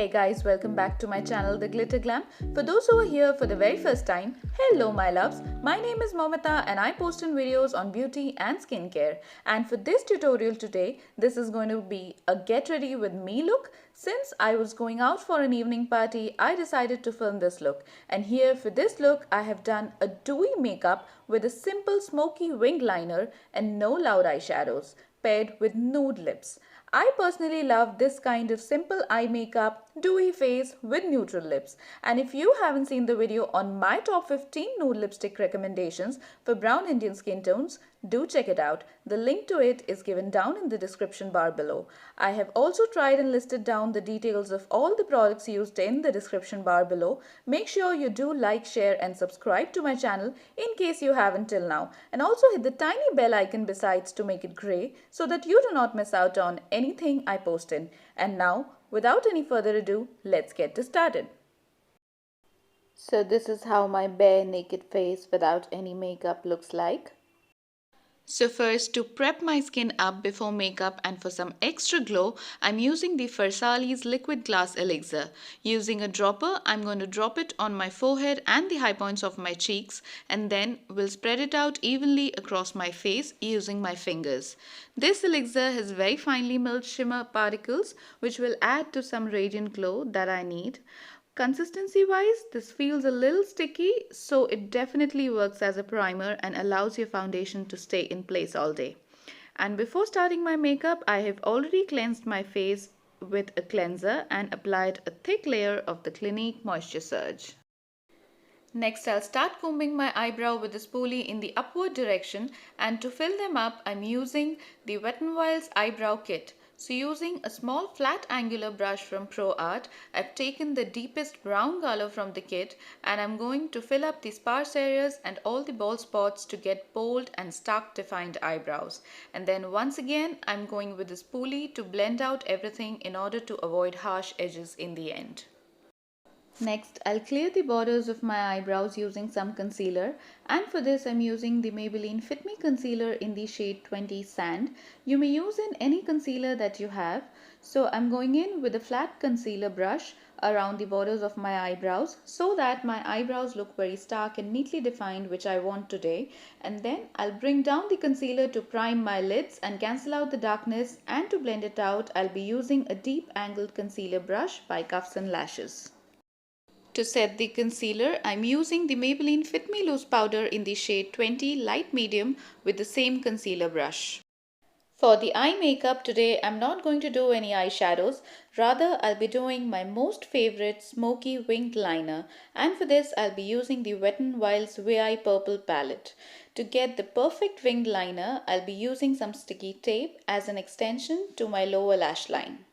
Hey guys, welcome back to my channel The Glitter Glam. For those who are here for the very first time, hello my loves. My name is Momita and I post in videos on beauty and skincare. And for this tutorial today, this is going to be a get ready with me look. Since I was going out for an evening party, I decided to film this look. And here for this look, I have done a dewy makeup with a simple smoky wing liner and no loud eyeshadows, paired with nude lips. I personally love this kind of simple eye makeup, dewy face with neutral lips. And if you haven't seen the video on my top 15 nude lipstick recommendations for brown Indian skin tones, do check it out. The link to it is given down in the description bar below. I have also tried and listed down the details of all the products used in the description bar below. Make sure you do like, share and subscribe to my channel in case you haven't till now. And also hit the tiny bell icon besides to make it grey so that you do not miss out on anything I post in. And now, without any further ado, let's get started. So this is how my bare naked face without any makeup looks like. So first, to prep my skin up before makeup and for some extra glow, I'm using the Farsàlis Liquid Glass Elixir. Using a dropper, I'm going to drop it on my forehead and the high points of my cheeks, and then will spread it out evenly across my face using my fingers. This elixir has very finely milled shimmer particles which will add to some radiant glow that I need. Consistency wise, this feels a little sticky, so it definitely works as a primer and allows your foundation to stay in place all day. And before starting my makeup, I have already cleansed my face with a cleanser and applied a thick layer of the Clinique Moisture Surge. Next, I'll start combing my eyebrow with a spoolie in the upward direction, and to fill them up, I'm using the Wet n Wild's eyebrow kit. So using a small flat angular brush from Pro Art, I've taken the deepest brown color from the kit and I'm going to fill up the sparse areas and all the bald spots to get bold and stark defined eyebrows. And then once again, I'm going with the spoolie to blend out everything in order to avoid harsh edges in the end. Next, I'll clear the borders of my eyebrows using some concealer, and for this I'm using the Maybelline Fit Me Concealer in the shade 20 Sand. You may use in any concealer that you have. So I'm going in with a flat concealer brush around the borders of my eyebrows so that my eyebrows look very stark and neatly defined, which I want today. And then I'll bring down the concealer to prime my lids and cancel out the darkness, and to blend it out I'll be using a deep angled concealer brush by Cuffs and Lashes. To set the concealer, I'm using the Maybelline Fit Me Loose Powder in the shade 20 Light Medium with the same concealer brush. For the eye makeup today, I'm not going to do any eyeshadows. Rather, I'll be doing my most favorite smoky winged liner, and for this I'll be using the Wet n Wild's VI Purple palette. To get the perfect winged liner, I'll be using some sticky tape as an extension to my lower lash line.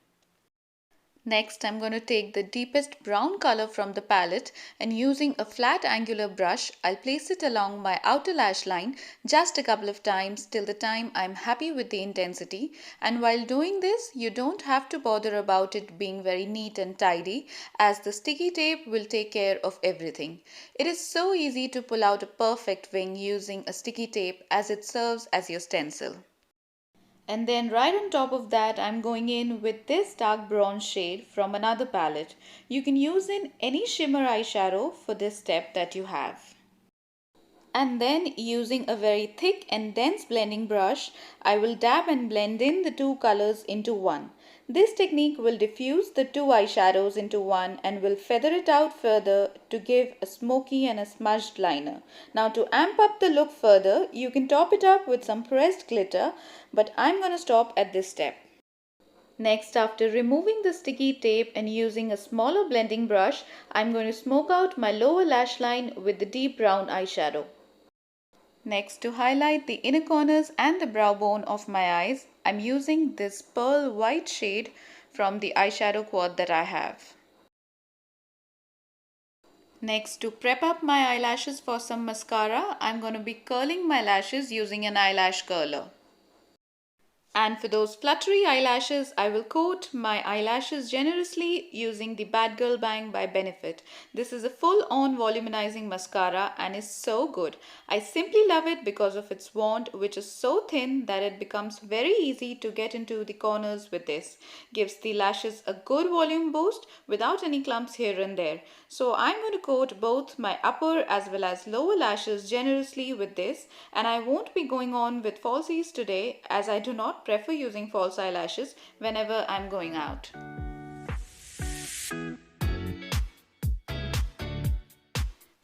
Next, I'm going to take the deepest brown color from the palette and using a flat angular brush, I'll place it along my outer lash line just a couple of times till the time I'm happy with the intensity. And while doing this, you don't have to bother about it being very neat and tidy, as the sticky tape will take care of everything. It is so easy to pull out a perfect wing using a sticky tape, as it serves as your stencil. And then right on top of that, I'm going in with this dark bronze shade from another palette. You can use in any shimmer eyeshadow for this step that you have. And then using a very thick and dense blending brush, I will dab and blend in the two colors into one. This technique will diffuse the two eyeshadows into one and will feather it out further to give a smoky and a smudged liner. Now to amp up the look further, you can top it up with some pressed glitter, but I'm going to stop at this step. Next, after removing the sticky tape and using a smaller blending brush, I'm going to smoke out my lower lash line with the deep brown eyeshadow. Next, to highlight the inner corners and the brow bone of my eyes, I'm using this pearl white shade from the eyeshadow quad that I have. Next, to prep up my eyelashes for some mascara, I'm going to be curling my lashes using an eyelash curler. And for those fluttery eyelashes, I will coat my eyelashes generously using the Bad Girl Bang by Benefit. This is a full-on volumizing mascara and is so good. I simply love it because of its wand, which is so thin that it becomes very easy to get into the corners with this. Gives the lashes a good volume boost without any clumps here and there. So I'm going to coat both my upper as well as lower lashes generously with this, and I won't be going on with falsies today as I do not prefer using false eyelashes whenever I'm going out.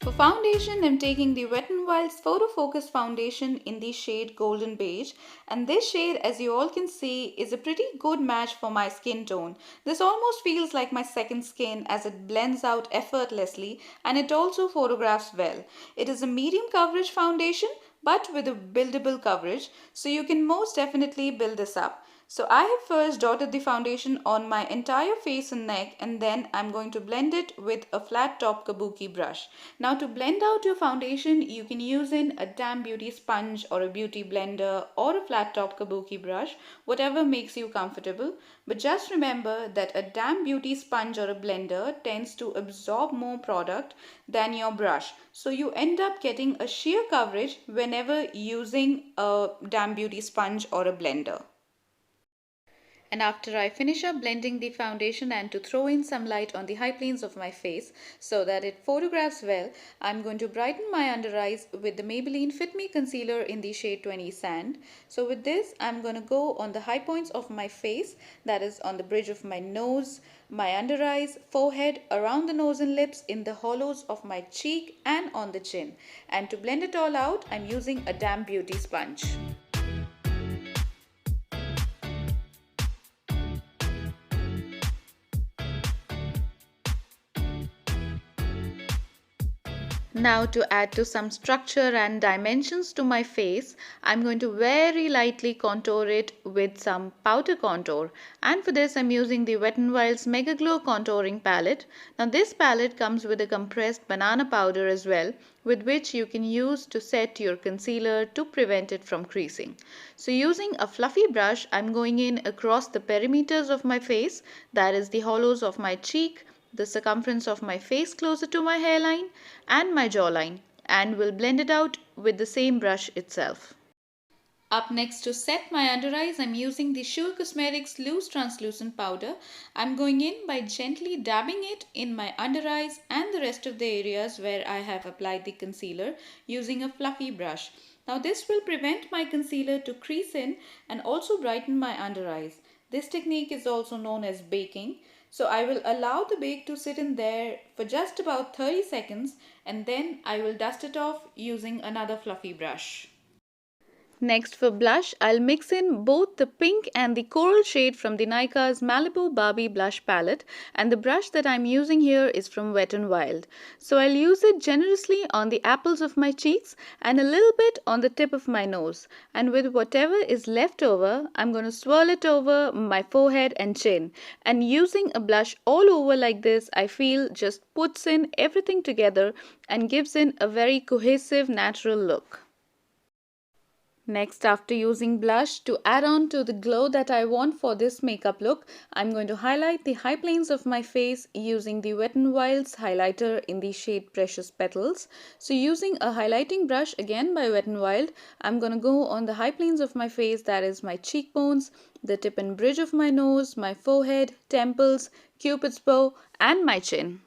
For foundation, I'm taking the Wet n Wild's Photo Focus foundation in the shade Golden Beige, and this shade, as you all can see, is a pretty good match for my skin tone. This almost feels like my second skin as it blends out effortlessly and it also photographs well. It is a medium coverage foundation but with a buildable coverage, so you can most definitely build this up. So I have first dotted the foundation on my entire face and neck, and then I'm going to blend it with a flat top kabuki brush. Now to blend out your foundation, you can use in a damp beauty sponge or a beauty blender or a flat top kabuki brush, whatever makes you comfortable. But just remember that a damp beauty sponge or a blender tends to absorb more product than your brush. So you end up getting a sheer coverage whenever using a damp beauty sponge or a blender. And after I finish up blending the foundation and to throw in some light on the high planes of my face so that it photographs well, I'm going to brighten my under eyes with the Maybelline Fit Me Concealer in the shade 20 Sand. So with this, I'm going to go on the high points of my face, that is on the bridge of my nose, my under eyes, forehead, around the nose and lips, in the hollows of my cheek and on the chin. And to blend it all out, I'm using a damp beauty sponge. Now to add to some structure and dimensions to my face, I'm going to very lightly contour it with some powder contour, and for this I'm using the Wet n Wild's Megaglow contouring palette. Now this palette comes with a compressed banana powder as well, with which you can use to set your concealer to prevent it from creasing. So using a fluffy brush, I'm going in across the perimeters of my face, that is the hollows of my cheek, the circumference of my face closer to my hairline and my jawline, and will blend it out with the same brush itself. Up next, to set my under eyes, I'm using the Sure Cosmetics Loose Translucent Powder. I'm going in by gently dabbing it in my under eyes and the rest of the areas where I have applied the concealer using a fluffy brush. Now this will prevent my concealer to crease in and also brighten my under eyes. This technique is also known as baking. So I will allow the bake to sit in there for just about 30 seconds, and then I will dust it off using another fluffy brush. Next, for blush, I'll mix in both the pink and the coral shade from the Nykaa's Malibu Barbie blush palette, and the brush that I'm using here is from Wet n Wild. So I'll use it generously on the apples of my cheeks and a little bit on the tip of my nose. And with whatever is left over, I'm going to swirl it over my forehead and chin. And using a blush all over like this, I feel just puts in everything together and gives in a very cohesive, natural look. Next, after using blush to add on to the glow that I want for this makeup look, I'm going to highlight the high planes of my face using the Wet n Wild's highlighter in the shade Precious Petals. So using a highlighting brush again by Wet n Wild, I'm going to go on the high planes of my face, that is my cheekbones, the tip and bridge of my nose, my forehead, temples, cupid's bow and my chin.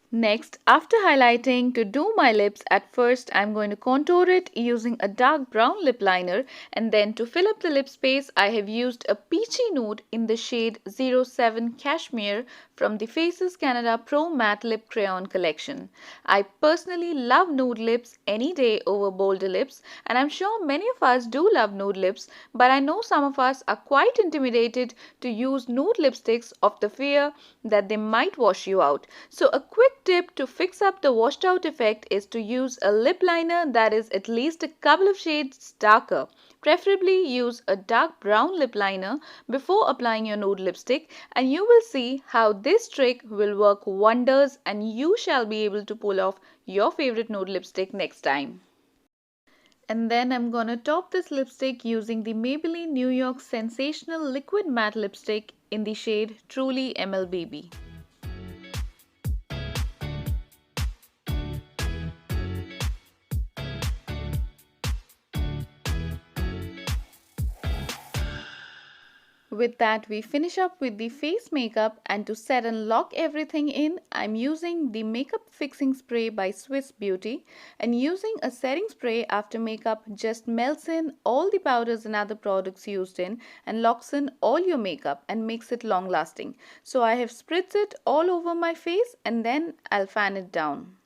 Next, after highlighting to do my lips, at first I'm going to contour it using a dark brown lip liner, and then to fill up the lip space I have used a peachy nude in the shade 07 Cashmere from the Faces Canada Pro Matte Lip Crayon collection. I personally love nude lips any day over bolder lips, and I'm sure many of us do love nude lips, but I know some of us are quite intimidated to use nude lipsticks of the fear that they might wash you out. So a quick tip to fix up the washed out effect is to use a lip liner that is at least a couple of shades darker. Preferably use a dark brown lip liner before applying your nude lipstick, and you will see how this trick will work wonders and you shall be able to pull off your favorite nude lipstick next time. And then I'm gonna top this lipstick using the Maybelline New York Sensational Liquid Matte Lipstick in the shade Truly MLBB. With that, we finish up with the face makeup, and to set and lock everything in, I'm using the Makeup Fixing Spray by Swiss Beauty, and using a setting spray after makeup just melts in all the powders and other products used in and locks in all your makeup and makes it long lasting. So I have spritzed it all over my face and then I'll fan it down.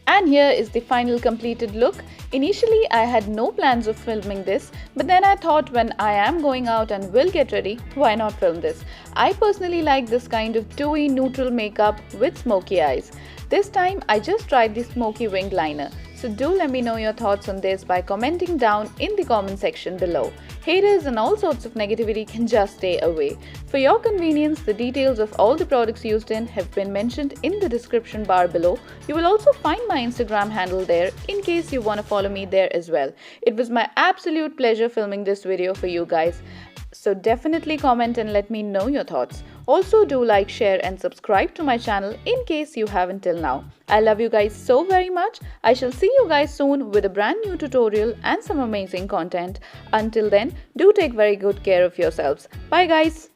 And here is the final completed look. Initially, I had no plans of filming this, but then I thought when I am going out and will get ready, why not film this? I personally like this kind of dewy neutral makeup with smoky eyes. This time, I just tried the smoky wing liner. So do let me know your thoughts on this by commenting down in the comment section below. Haters and all sorts of negativity can just stay away. For your convenience, the details of all the products used in have been mentioned in the description bar below. You will also find my Instagram handle there in case you want to follow me there as well. It was my absolute pleasure filming this video for you guys. So definitely comment and let me know your thoughts. Also do like, share and subscribe to my channel in case you haven't till now. I love you guys so very much. I shall see you guys soon with a brand new tutorial and some amazing content. Until then, do take very good care of yourselves. Bye guys.